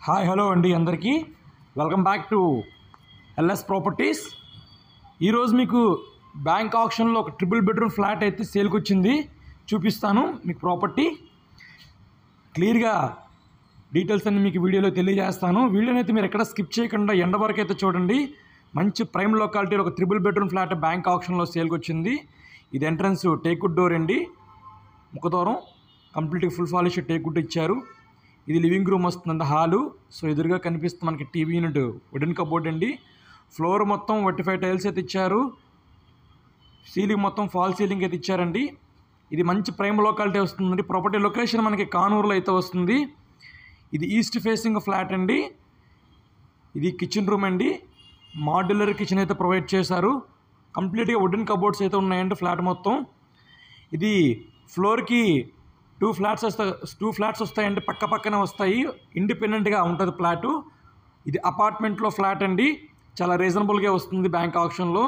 Hi hello అండి అందరికీ welcome back to LS properties. ఈరోజు మీకు బ్యాంక్ ఆప్షన్లో ఒక ట్రిపుల్ బెడ్రూమ్ ఫ్లాట్ అయితే సేల్కి వచ్చింది, చూపిస్తాను మీకు ప్రాపర్టీ క్లియర్గా డీటెయిల్స్ అన్ని మీకు వీడియోలో తెలియజేస్తాను. వీడియోని అయితే మీరు ఎక్కడ స్కిప్ చేయకుండా ఎండ వరకు అయితే చూడండి. మంచి ప్రైమ్ లొకాలిటీలో ఒక ట్రిపుల్ బెడ్రూమ్ ఫ్లాట్ బ్యాంక్ ఆప్షన్లో సేల్కి వచ్చింది. ఇది ఎంట్రన్స్ టేక్వుడ్ డోర్ అండి, ముఖద్వారం కంప్లీట్గా ఫుల్ పాలిష్ టేక్వుడ్ ఇచ్చారు. ఇది లివింగ్ రూమ్ వస్తుందండి, హాలు. సో ఎదురుగా కనిపిస్తుంది మనకి టీవీ యూనిట్, వుడెన్ కబోర్డ్ అండి. ఫ్లోర్ మొత్తం 45 టైల్స్ అయితే ఇచ్చారు. సీలింగ్ మొత్తం ఫాల్ సీలింగ్ అయితే ఇచ్చారండి. ఇది మంచి ప్రైమ్ లొకాలిటీ వస్తుందండి. ప్రాపర్టీ లొకేషన్ మనకి కానూరులో అయితే వస్తుంది. ఇది ఈస్ట్ ఫేసింగ్ ఫ్లాట్ అండి. ఇది కిచెన్ రూమ్ అండి, మాడ్యులర్ కిచెన్ అయితే ప్రొవైడ్ చేశారు. కంప్లీట్గా వుడెన్ కబోర్డ్స్ అయితే ఉన్నాయండి ఫ్లాట్ మొత్తం. ఇది ఫ్లోర్కి టూ ఫ్లాట్స్ వస్తాయండి, పక్క పక్కనే వస్తాయి. ఇండిపెండెంట్గా ఉంటుంది ఫ్లాటు. ఇది అపార్ట్మెంట్లో ఫ్లాట్ అండి, చాలా రీజనబుల్గా వస్తుంది బ్యాంక్ ఆప్షన్లో.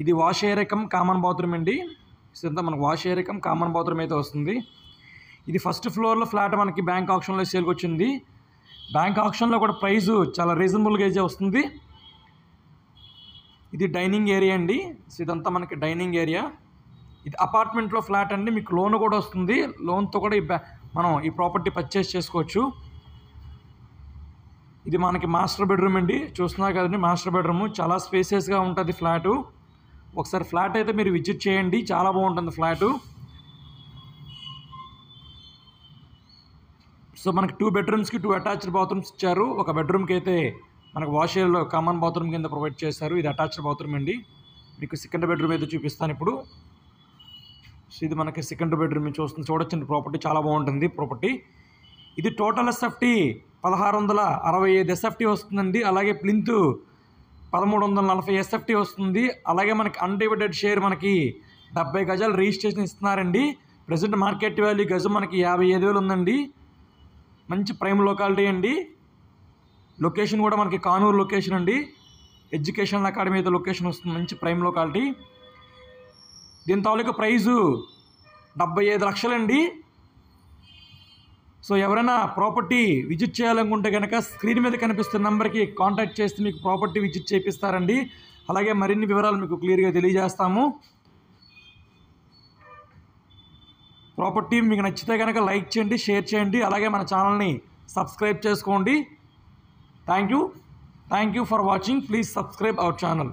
ఇది wash area come common bathroom అండి. ఇదంతా మనకు wash area come common bathroom అయితే వస్తుంది. ఇది ఫస్ట్ ఫ్లోర్లో ఫ్లాట్ మనకి బ్యాంక్ ఆప్షన్లో సేల్కి వచ్చింది. బ్యాంక్ ఆప్షన్లో కూడా ప్రైజు చాలా రీజనబుల్గా అయితే వస్తుంది. ఇది డైనింగ్ ఏరియా అండి. ఇదంతా మనకి డైనింగ్ ఏరియా. ఇది అపార్ట్మెంట్లో ఫ్లాట్ అండి, మీకు లోన్ కూడా వస్తుంది. లోన్తో కూడా మనం ఈ ప్రాపర్టీ పర్చేస్ చేసుకోవచ్చు. ఇది మనకి మాస్టర్ బెడ్రూమ్ అండి, చూస్తున్నారు కదండి మాస్టర్ బెడ్రూమ్. చాలా స్పేసియస్గా ఉంటుంది ఫ్లాటు. ఒకసారి ఫ్లాట్ అయితే మీరు విజిట్ చేయండి, చాలా బాగుంటుంది ఫ్లాటు. సో మనకి 2 బెడ్రూమ్స్కి 2 అటాచ్డ్ బాత్రూమ్స్ ఇచ్చారు. ఒక బెడ్రూమ్కి అయితే మనకు వాష్ ఏరియాలో కామన్ బాత్రూమ్ కింద ప్రొవైడ్ చేశారు. ఇది అటాచ్డ్ బాత్రూమ్ అండి. మీకు సెకండ్ బెడ్రూమ్ అయితే చూపిస్తాను ఇప్పుడు. సో ఇది మనకి సెకండ్ బెడ్రూమ్ చూడొచ్చండి. ప్రాపర్టీ చాలా బాగుంటుంది ప్రాపర్టీ. ఇది టోటల్ ఎస్ఎఫ్టీ 1665 ఎస్ఎఫ్టీ వస్తుందండి. అలాగే ప్లింత్ 1340 ఎస్ఎఫ్టీ వస్తుంది. అలాగే మనకి అన్డివైడెడ్ షేర్ మనకి 70 గజాలు రిజిస్ట్రేషన్ ఇస్తున్నారండి. ప్రజెంట్ మార్కెట్ వాల్యూ గజం మనకి 55,000 ఉందండి. మంచి ప్రైమ్ లొకాలిటీ అండి. లొకేషన్ కూడా మనకి కానూరు లొకేషన్ అండి. ఎడ్యుకేషనల్ అకాడమీ అయితే లొకేషన్ వస్తుంది, మంచి ప్రైమ్ లొకాలిటీ. దీని తాలూకా ప్రైజు 75 లక్షలండి. సో ఎవరైనా ప్రాపర్టీ విజిట్ చేయాలనుకుంటే కనుక స్క్రీన్ మీద కనిపిస్తున్న నెంబర్కి కాంటాక్ట్ చేస్తే మీకు ప్రాపర్టీ విజిట్ చేపిస్తారండి. అలాగే మరిన్ని వివరాలు మీకు క్లియర్గా తెలియజేస్తాము. ప్రాపర్టీ మీకు నచ్చితే కనుక లైక్ చేయండి, షేర్ చేయండి, అలాగే మన ఛానల్ని సబ్స్క్రైబ్ చేసుకోండి. Thank you for watching. Please subscribe our channel.